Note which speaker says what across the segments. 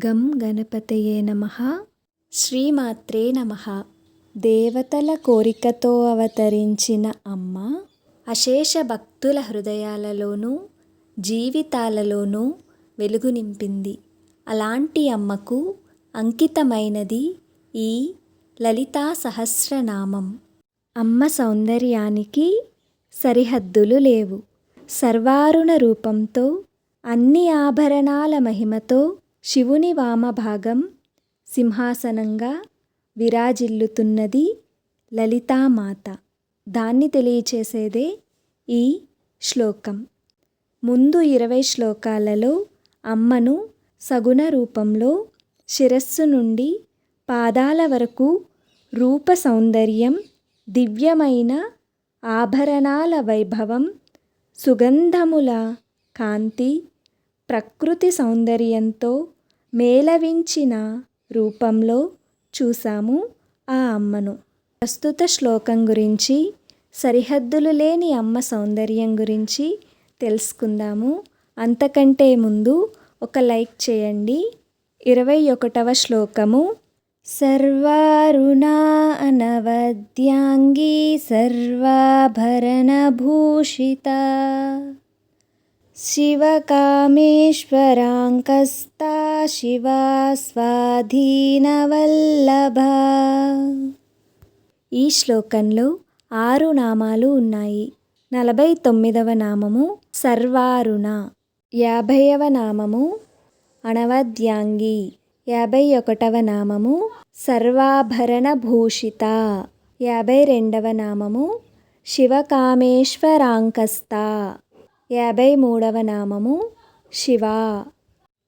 Speaker 1: గం గణపతయే నమః. శ్రీమాత్రే నమః. దేవతల కోరికతో అవతరించిన అమ్మ అశేష భక్తుల హృదయాలలోనూ జీవితాలలోనూ వెలుగు నింపింది. అలాంటి అమ్మకు అంకితమైనది ఈ లలితా సహస్రనామం. అమ్మ సౌందర్యానికి సరిహద్దులు లేవు. సర్వారుణ రూపంతో, అన్ని ఆభరణాల మహిమతో శివుని వామభాగం సింహాసనంగా విరాజిల్లుతున్నది లలితామాత. దాన్ని తెలియచేసేదే ఈ శ్లోకం. ముందు 20 శ్లోకాలలో అమ్మను సగుణ రూపంలో శిరస్సు నుండి పాదాల వరకు రూప సౌందర్యం, దివ్యమైన ఆభరణాల వైభవం, సుగంధముల కాంతి, ప్రకృతి సౌందర్యంతో మేళవించిన రూపంలో చూసాము ఆ అమ్మను. ప్రస్తుత శ్లోకం గురించి, సరిహద్దులు లేని అమ్మ సౌందర్యం గురించి తెలుసుకుందాము. అంతకంటే ముందు ఒక లైక్ చేయండి. 21వ శ్లోకము. సర్వారుణా అనవద్యాంగీ సర్వాభరణభూషితా శివకామేశ్వరాంకస్తా శివా స్వాధీనవల్లభా. ఈ శ్లోకంలో 6 నామాలు ఉన్నాయి. 49వ నామము సర్వారుణ, 50వ నామము అనవద్యాంగి, 51వ నామము సర్వాభరణభూషిత, 52వ నామము శివకామేశ్వరాంకస్తా, 53వ నామము శివ,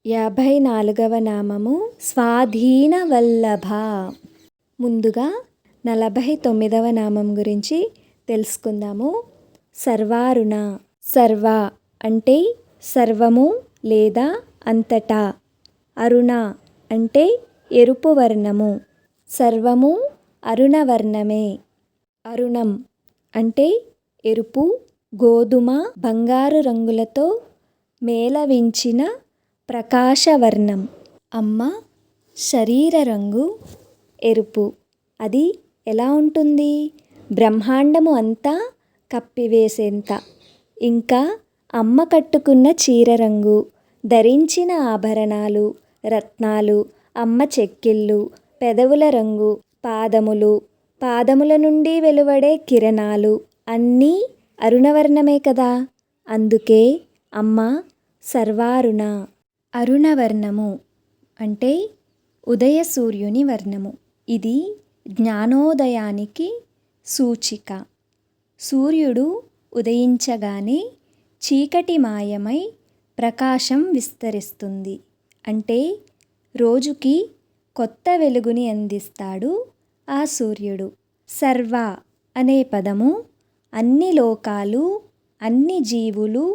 Speaker 1: 54వ నామము స్వాధీనవల్లభ. ముందుగా 49వ నామం గురించి తెలుసుకుందాము. సర్వారుణ. సర్వ అంటే సర్వము లేదా అంతటా. అరుణ అంటే ఎరుపు వర్ణము. సర్వము అరుణవర్ణమే. అరుణం అంటే ఎరుపు, గోధుమ, బంగారు రంగులతో మేళవించిన ప్రకాశవర్ణం. అమ్మ శరీర రంగు ఎరుపు. అది ఎలా ఉంటుంది? బ్రహ్మాండము అంతా కప్పివేసేంత. ఇంకా అమ్మ కట్టుకున్న చీర రంగు, ధరించిన ఆభరణాలు, రత్నాలు, అమ్మ చెక్కిళ్ళు, పెదవుల రంగు, పాదముల నుండి వెలువడే కిరణాలు అన్నీ అరుణవర్ణమే కదా. అందుకే అమ్మ సర్వారుణ. అరుణవర్ణము అంటే ఉదయ సూర్యుని వర్ణము. ఇది జ్ఞానోదయానికి సూచిక. సూర్యుడు ఉదయించగానే చీకటి మాయమై ప్రకాశం విస్తరిస్తుంది. అంటే రోజుకి కొత్త వెలుగుని అందిస్తాడు ఆ సూర్యుడు. సర్వ అనే పదము అన్ని లోకాలు, అన్ని జీవులు,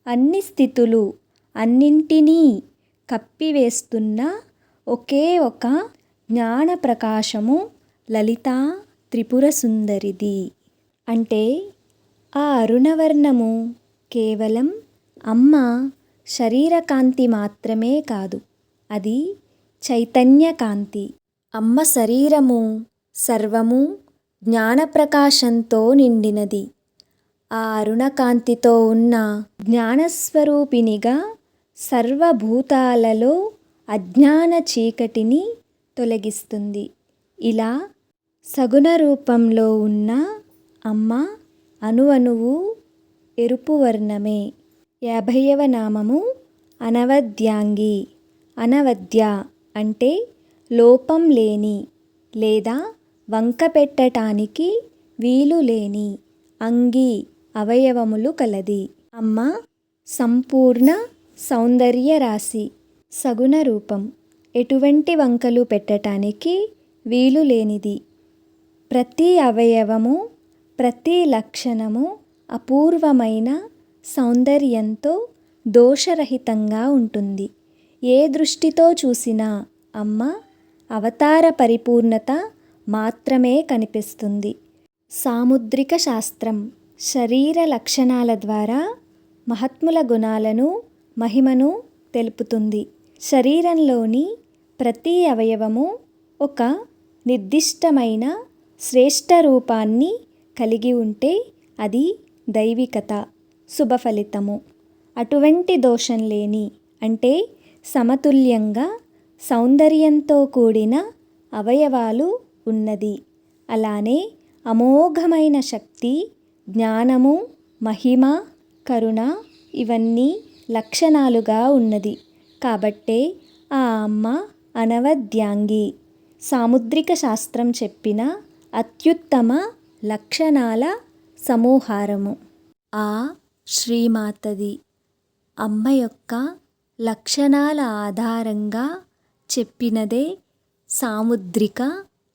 Speaker 1: అన్ని స్థితులు, అన్నింటినీ కప్పివేస్తున్న ఒకే ఒక జ్ఞాన ప్రకాశము లలితా త్రిపుర సుందరిది. అంటే ఆ అరుణవర్ణము కేవలం అమ్మ శరీరకాంతి మాత్రమే కాదు, అది చైతన్యకాంతి. అమ్మ శరీరము సర్వము జ్ఞానప్రకాశంతో నిండినది. ఆ అరుణకాంతితో ఉన్న జ్ఞానస్వరూపినిగా సర్వభూతాలలో అజ్ఞాన చీకటిని తొలగిస్తుంది. ఇలా సగుణ రూపంలో ఉన్న అమ్మ అణువణువు ఎరుపు వర్ణమే. 50వ నామము అనవద్యాంగి. అనవద్య అంటే లోపం లేని లేదా వంక పెట్టటానికి వీలు లేని, అంగి అవయవములు కలది. అమ్మ సంపూర్ణ సౌందర్య రాశి. సగుణ రూపం. ఎటువంటి వంకలు పెట్టటానికి వీలు లేనిది. ప్రతి అవయవము, ప్రతి లక్షణము అపూర్వమైన సౌందర్యంతో దోషరహితంగా ఉంటుంది. ఏ దృష్టితో చూసినా అమ్మ అవతార పరిపూర్ణత మాత్రమే కనిపిస్తుంది. సాముద్రిక శాస్త్రం శరీర లక్షణాల ద్వారా మహాత్ముల గుణాలను, మహిమను తెలుపుతుంది. శరీరంలోని ప్రతి అవయవము ఒక నిర్దిష్టమైన శ్రేష్ఠ రూపాన్ని కలిగి ఉంటే అది దైవికత, శుభ ఫలితము. అటువంటి దోషం లేని అంటే సమతుల్యంగా సౌందర్యంతో కూడిన అవయవాలు ఉన్నది. అలానే అమోఘమైన శక్తి, జ్ఞానము, మహిమ, కరుణ ఇవన్నీ లక్షణాలుగా ఉన్నది. కాబట్టే ఆ అమ్మ అనవద్యాంగి, సాముద్రిక శాస్త్రం చెప్పిన అత్యుత్తమ లక్షణాల సమూహారము. ఆ శ్రీమాతది అమ్మ యొక్క లక్షణాల ఆధారంగా చెప్పినదే సాముద్రిక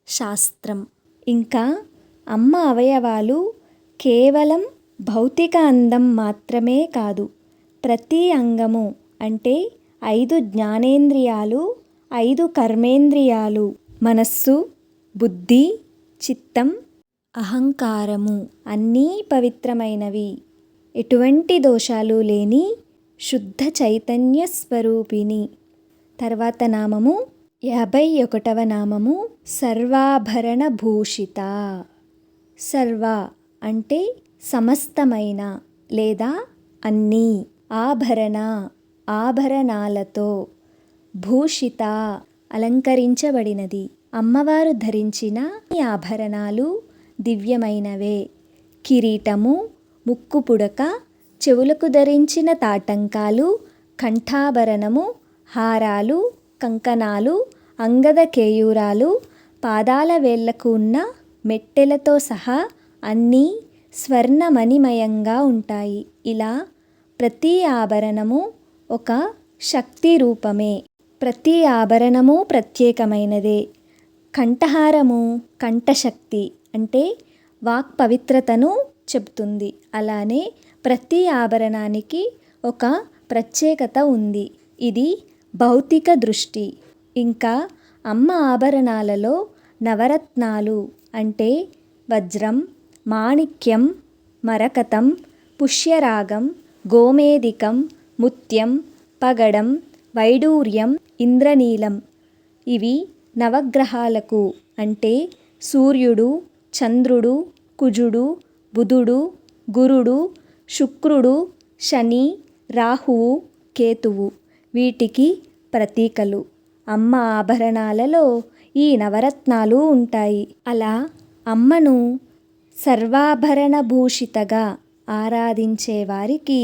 Speaker 1: శాస్త్రం. ఇంకా అమ్మ అవయవాలు కేవలం భౌతిక అందం మాత్రమే కాదు, ప్రతి అంగము అంటే 5 జ్ఞానేంద్రియాలు, 5 కర్మేంద్రియాలు, మనస్సు, బుద్ధి, చిత్తం, అహంకారము అన్నీ పవిత్రమైనవి. ఎటువంటి దోషాలు లేని శుద్ధ చైతన్య స్వరూపిణి. తర్వాత నామము 51వ నామము సర్వాభరణ భూషిత. సర్వ అంటే సమస్తమైన లేదా అన్నీ, ఆభరణ ఆభరణాలతో, భూషిత అలంకరించబడినది. అమ్మవారు ధరించిన ఈ ఆభరణాలు దివ్యమైనవే. కిరీటము, ముక్కు పుడక, చెవులకు ధరించిన తాటంకాలు, కంఠాభరణము, హారాలు, కంకణాలు, అంగద కేయూరాలు, పాదాల వేళ్లకు ఉన్న మెట్టెలతో సహా అన్నీ స్వర్ణమణిమయంగా ఉంటాయి. ఇలా ప్రతి ఆభరణము ఒక శక్తి రూపమే. ప్రతి ఆభరణము ప్రత్యేకమైనదే. కంఠహారము కంఠశక్తి అంటే వాక్ పవిత్రతను చెబుతుంది. అలానే ప్రతి ఆభరణానికి ఒక ప్రత్యేకత ఉంది. ఇది భౌతిక దృష్టి. ఇంకా అమ్మ ఆభరణాలలో నవరత్నాలు అంటే వజ్రం, మాణిక్యం, మరకతం, పుష్యరాగం, గోమేదికం, ముత్యం, పగడం, వైడూర్యం, ఇంద్రనీలం ఇవి నవగ్రహాలకు అంటే సూర్యుడు, చంద్రుడు, కుజుడు, బుధుడు, గురుడు, శుక్రుడు, శని, రాహువు, కేతువు వీటికి ప్రతీకలు. అమ్మ ఆభరణాలలో ఈ నవరత్నాలు ఉంటాయి. అలా అమ్మను సర్వాభరణ భూషితగా ఆరాధించే వారికి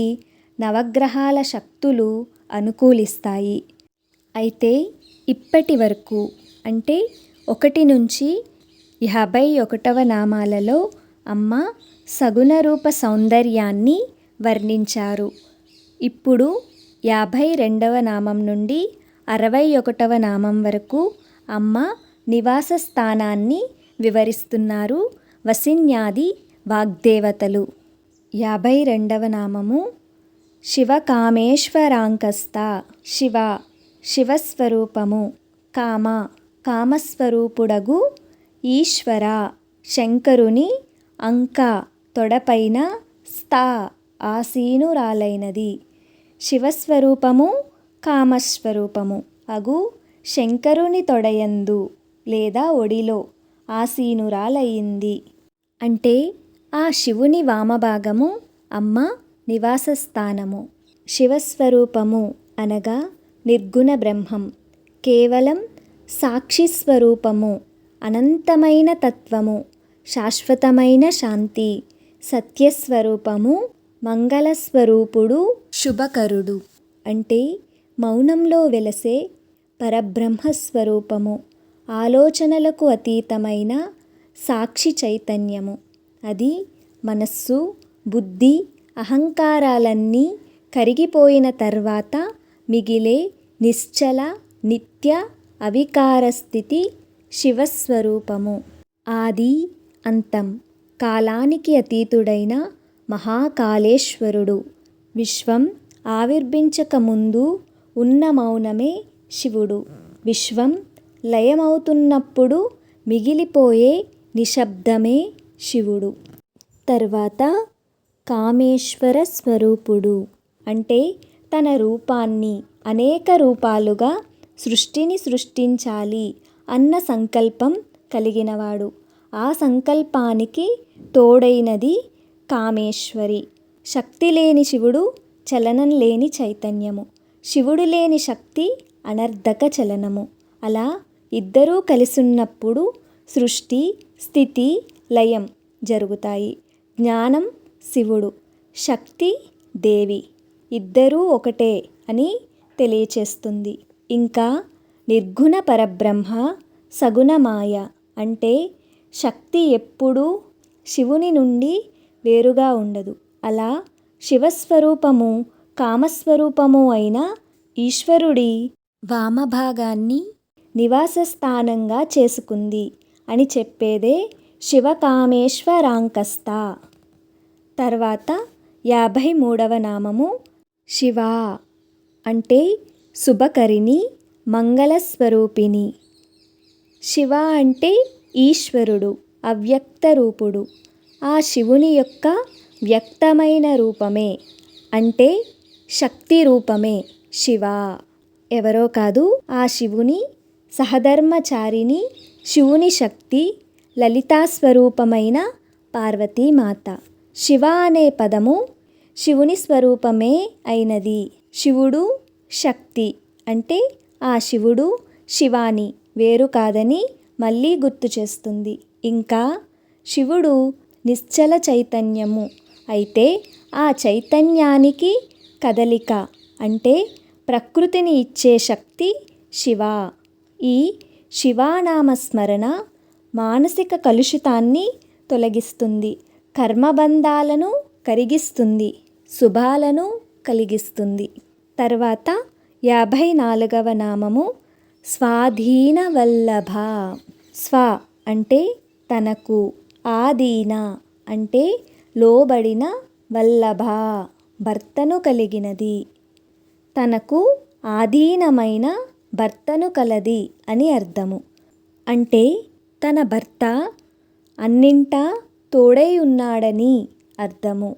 Speaker 1: నవగ్రహాల శక్తులు అనుకూలిస్తాయి. అయితే ఇప్పటి వరకు అంటే 1 నుంచి 51వ నామాలలో అమ్మ సగుణ రూప సౌందర్యాన్ని వర్ణించారు. ఇప్పుడు 52వ నామం నుండి 61వ నామం వరకు అమ్మ నివాస స్థానాన్ని వివరిస్తున్నారు వసిన్యాది వాగ్దేవతలు. 52వ నామము శివకామేశ్వరాంకస్త. శివ శివస్వరూపము, కామ కామస్వరూపుడగు, ఈశ్వర శంకరుని అంక తొడపైన, స్థా ఆసీనురాలైనది. శివస్వరూపము కామస్వరూపము అగు శంకరుని తొడయందు లేదా ఒడిలో ఆసీనురాలయ్యింది. అంటే ఆ శివుని వామభాగము అమ్మ నివాస స్థానము. శివస్వరూపము అనగా నిర్గుణ బ్రహ్మం, కేవలం సాక్షి స్వరూపము, అనంతమైన తత్వము, శాశ్వతమైన శాంతి, సత్యస్వరూపము, మంగళస్వరూపుడు, శుభకరుడు. అంటే మౌనంలో వెలసే పరబ్రహ్మస్వరూపము, ఆలోచనలకు అతీతమైన సాక్షి చైతన్యము. అది మనస్సు, బుద్ధి, అహంకారాలన్నీ కరిగిపోయిన తర్వాత మిగిలే నిశ్చల నిత్య అవికార స్థితి శివస్వరూపము. ఆది అంతం, కాలానికి అతీతుడైన మహాకాళేశ్వరుడు. విశ్వం ఆవిర్భించక ముందు ఉన్న మౌనమే శివుడు. విశ్వం లయమవుతున్నప్పుడు మిగిలిపోయే నిశ్శబ్దమే శివుడు. తర్వాత కామేశ్వర స్వరూపుడు. అంటే తన రూపాన్ని అనేక రూపాలుగా సృష్టిని సృష్టించాలి అన్న సంకల్పం కలిగినవాడు. ఆ సంకల్పానికి తోడైనది కామేశ్వరి. శక్తి లేని శివుడు చలనం లేని చైతన్యము. శివుడు లేని శక్తి అనర్ధక చలనము. అలా ఇద్దరూ కలిసున్నప్పుడు సృష్టి, స్థితి, లయం జరుగుతాయి. జ్ఞానం శివుడు, శక్తి దేవి, ఇద్దరూ ఒకటే అని తెలియచేస్తుంది. ఇంకా నిర్గుణ పరబ్రహ్మ, సగుణ మాయ అంటే శక్తి ఎప్పుడూ శివుని నుండి వేరుగా ఉండదు. అలా శివస్వరూపము, కామస్వరూపము అయిన ఈశ్వరుడి వామభాగాన్ని నివాస స్థానంగా చేసుకుంది అని చెప్పేదే శివకామేశ్వరాంకస్త. తర్వాత 53వ నామము శివ అంటే శుభకరిణి, మంగళస్వరూపిణి. శివ అంటే ఈశ్వరుడు, అవ్యక్త రూపుడు. ఆ శివుని యొక్క వ్యక్తమైన రూపమే అంటే శక్తి రూపమే శివ. ఎవరో కాదు, ఆ శివుని సహధర్మచారిణి, శివుని శక్తి లలితాస్వరూపమైన పార్వతీమాత. శివ అనే పదము శివుని స్వరూపమే అయినది. శివుడు శక్తి అంటే ఆ శివుడు శివాని వేరు కాదని మళ్ళీ గుర్తు చేస్తుంది. ఇంకా శివుడు నిశ్చల చైతన్యము అయితే ఆ చైతన్యానికి కదలిక అంటే ప్రకృతిని ఇచ్చే శక్తి శివ. ఈ శివానామస్మరణ మానసిక కలుషితాన్ని తొలగిస్తుంది, కర్మబంధాలను కరిగిస్తుంది, శుభాలను కలిగిస్తుంది. తర్వాత 54వ నామము స్వాధీన వల్లభ. స్వ అంటే తనకు, ఆధీన అంటే లోబడిన, వల్లభ భర్తను కలిగినది. తనకు ఆధీనమైన భర్తను కలది అని అర్థము. అంటే తన భర్త అన్నింటా తోడై ఉన్నాడని అర్థము.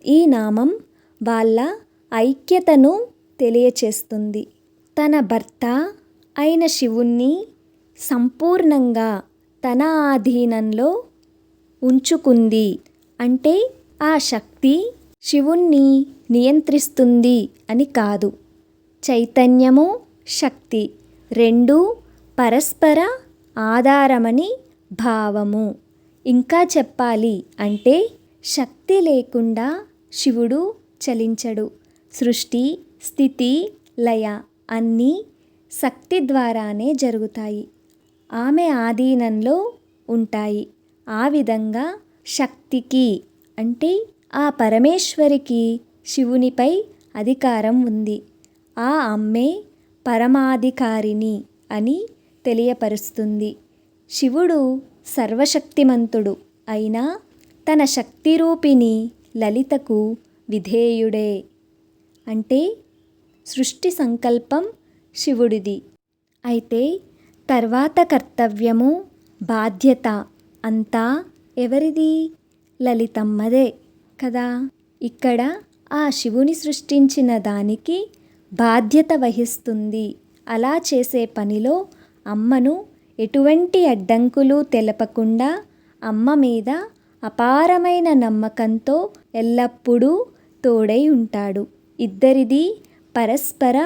Speaker 1: ఈ నామం వాళ్ళ ఐక్యతను తెలియచేస్తుంది. తన భర్త అయిన శివుణ్ణి సంపూర్ణంగా తన ఆధీనంలో ఉంచుకుంది అంటే ఆ శక్తి శివుణ్ణి నియంత్రిస్తుంది అని కాదు. చైతన్యము, శక్తి రెండూ పరస్పర ఆధారమని భావము. ఇంకా చెప్పాలి అంటే శక్తి లేకుండా శివుడు చలించడు. సృష్టి, స్థితి, లయ అన్నీ శక్తి ద్వారానే జరుగుతాయి. ఆమె ఆధీనంలో ఉంటాయి. ఆ విధంగా శక్తికి అంటే ఆ పరమేశ్వరికి శివునిపై అధికారం ఉంది. ఆ అమ్మే పరమాధికారిని అని తెలియపరుస్తుంది. శివుడు సర్వశక్తిమంతుడు అయినా తన శక్తిరూపిణి లలితకు విధేయుడే. అంటే సృష్టి సంకల్పం శివుడిది. అయితే తర్వాత కర్తవ్యము, బాధ్యత అంతా ఎవరిది? లలితమ్మదే కదా. ఇక్కడ ఆ శివుని సృష్టించిన దానికి బాధ్యత వహిస్తుంది. అలా చేసే పనిలో అమ్మను ఎటువంటి అడ్డంకులు తెలపకుండా అమ్మ మీద అపారమైన నమ్మకంతో ఎల్లప్పుడూ తోడై ఉంటాడు. ఇద్దరిది పరస్పర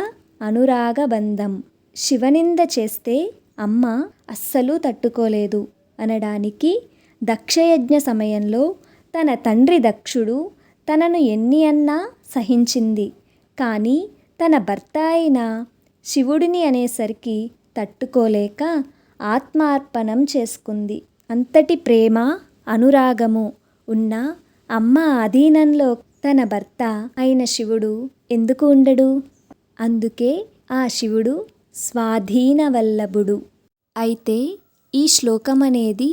Speaker 1: అనురాగ బంధం. శివనింద చేస్తే అమ్మ అస్సలు తట్టుకోలేదు అనడానికి దక్షయజ్ఞ సమయంలో తన తండ్రి దక్షుడు తనను ఎన్ని అన్నా సహించింది. కానీ తన భర్త అయిన శివుడిని అనేసరికి తట్టుకోలేక ఆత్మార్పణం చేసుకుంది. అంతటి ప్రేమ, అనురాగము ఉన్న అమ్మ అధీనంలో తన భర్త అయిన శివుడు ఎందుకు ఉండడు? అందుకే ఆ శివుడు స్వాధీన వల్లభుడు. అయితే ఈ శ్లోకం అనేది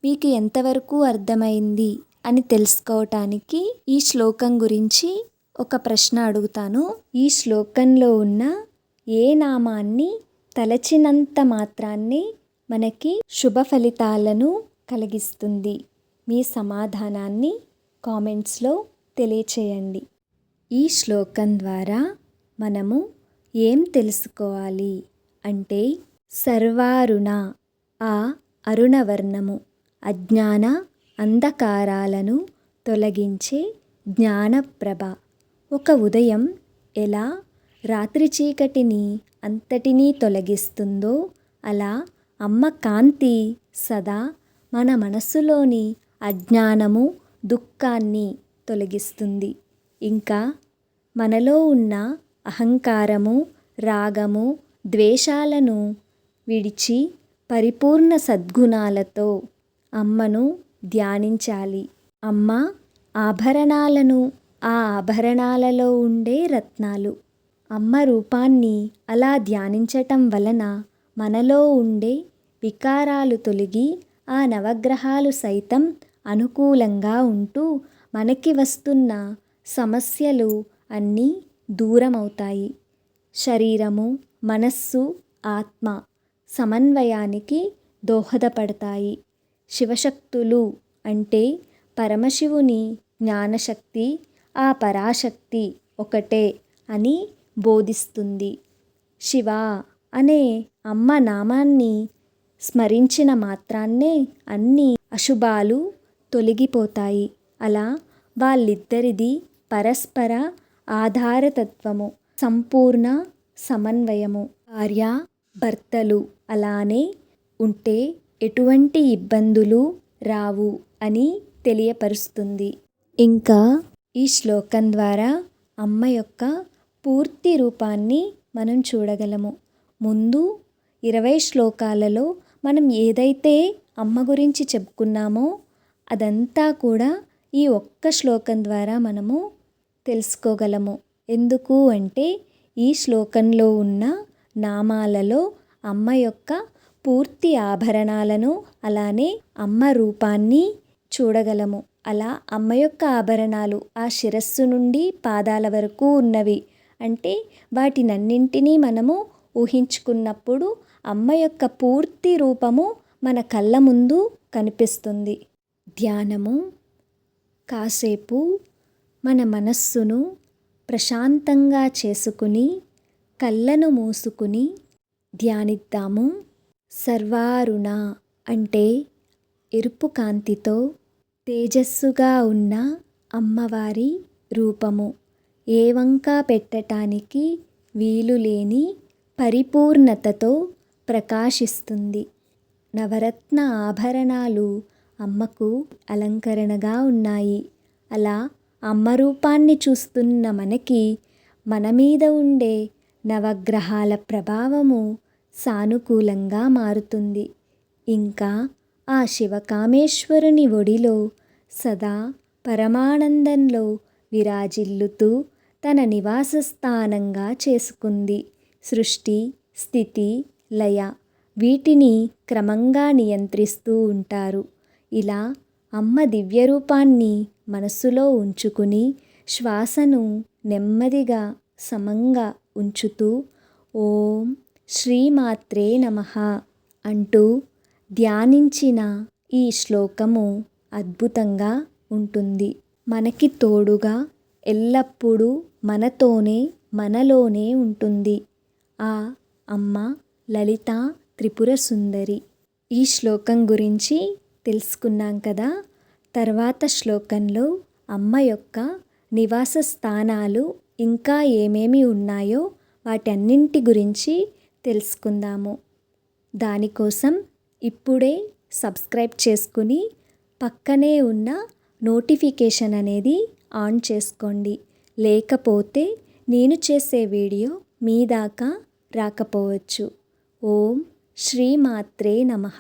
Speaker 1: మీకు ఎంతవరకు అర్థమైంది అని తెలుసుకోవటానికి ఈ శ్లోకం గురించి ఒక ప్రశ్న అడుగుతాను. ఈ శ్లోకంలో ఉన్న ఏ నామాన్ని తలచినంత మాత్రాన్ని మనకి శుభ ఫలితాలను కలిగిస్తుంది? మీ సమాధానాన్ని కామెంట్స్లో తెలియచేయండి. ఈ శ్లోకం ద్వారా మనము ఏం తెలుసుకోవాలి అంటే సర్వారుణ, ఆ అరుణవర్ణము అజ్ఞాన అంధకారాలను తొలగించే జ్ఞానప్రభ. ఒక ఉదయం ఎలా రాత్రి చీకటిని అంతటినీ తొలగిస్తుందో అలా అమ్మ కాంతి సదా మన మనస్సులోని అజ్ఞానము దుఃఖాన్ని తొలగిస్తుంది. ఇంకా మనలో ఉన్న అహంకారము రాగము ద్వేషాలను విడిచి పరిపూర్ణ సద్గుణాలతో అమ్మను ధ్యానించాలి. అమ్మ ఆభరణాలను, ఆ ఆభరణాలలో ఉండే రత్నాలు. అమ్మ రూపాన్ని అలా ధ్యానించటం వలన మనలో ఉండే వికారాలు తొలగి ఆ నవగ్రహాలు సైతం అనుకూలంగా ఉంటూ మనకి వస్తున్న సమస్యలు అన్నీ దూరమవుతాయి. శరీరము మనస్సు ఆత్మ సమన్వయానికి దోహదపడతాయి. శివశక్తులు అంటే పరమశివుని జ్ఞానశక్తి, ఆ పరాశక్తి ఒకటే అని బోధిస్తుంది. శివ అనే అమ్మ నామాన్ని స్మరించిన మాత్రాన్నే అన్ని అశుభాలు తొలగిపోతాయి. అలా వాళ్ళిద్దరిది పరస్పర ఆధారతత్వము, సంపూర్ణ సమన్వయము. భార్య భర్తలు అలానే ఉంటే ఎటువంటి ఇబ్బందులు రావు అని తెలియపరుస్తుంది. ఇంకా ఈ శ్లోకం ద్వారా అమ్మ యొక్క పూర్తి రూపాన్ని మనం చూడగలము. ముందు 20 శ్లోకాలలో మనం ఏదైతే అమ్మ గురించి చెప్పుకున్నామో అదంతా కూడా ఈ ఒక్క శ్లోకం ద్వారా మనము తెలుసుకోగలము. ఎందుకు అంటే ఈ శ్లోకంలో ఉన్న నామాలలో అమ్మ యొక్క పూర్తి ఆభరణాలను అలానే అమ్మ రూపాన్ని చూడగలము. అలా అమ్మ యొక్క ఆభరణాలు ఆ శిరస్సు నుండి పాదాల వరకు ఉన్నవి. అంటే వాటినన్నింటినీ మనము ఊహించుకున్నప్పుడు అమ్మ యొక్క పూర్తి రూపము మన కళ్ళ ముందు కనిపిస్తుంది. ధ్యానము కాసేపు మన మనస్సును ప్రశాంతంగా చేసుకుని కళ్ళను మూసుకుని ధ్యానిద్దాము. సర్వారుణ అంటే ఎరుపు కాంతితో తేజస్సుగా ఉన్న అమ్మవారి రూపము. ఏ వంకా పెట్టటానికి వీలులేని పరిపూర్ణతతో ప్రకాశిస్తుంది. నవరత్న ఆభరణాలు అమ్మకు అలంకరణగా ఉన్నాయి. అలా అమ్మ రూపాన్ని చూస్తున్న మనకి మన మీద ఉండే నవగ్రహాల ప్రభావము సానుకూలంగా మారుతుంది. ఇంకా ఆ శివకామేశ్వరుని ఒడిలో సదా పరమానందంలో విరాజిల్లుతూ తన నివాస స్థానంగా చేసుకుంది. సృష్టి స్థితి లయ వీటిని క్రమంగా నియంత్రిస్తూ ఉంటారు. ఇలా అమ్మ దివ్యరూపాన్ని మనస్సులో ఉంచుకుని శ్వాసను నెమ్మదిగా సమంగా ఉంచుతూ ఓం శ్రీమాత్రే నమః అంటూ ధ్యానించిన ఈ శ్లోకము అద్భుతంగా ఉంటుంది. మనకి తోడుగా ఎల్లప్పుడూ మనతోనే మనలోనే ఉంటుంది. ఆ అమ్మ లలితా త్రిపుర సుందరి. ఈ శ్లోకం గురించి తెలుసుకున్నాం కదా. తర్వాత శ్లోకంలో అమ్మ యొక్క నివాస స్థానాలు ఇంకా ఏమేమి ఉన్నాయో వాటన్నింటి గురించి తెలుసుకుందాము. దానికోసం ఇప్పుడే సబ్స్క్రైబ్ చేసుకుని పక్కనే ఉన్న నోటిఫికేషన్ అనేది ఆన్ చేసుకోండి. లేకపోతే నేను చేసే వీడియో మీ దాకా రాకపోవచ్చు. ఓం శ్రీమాత్రే నమః.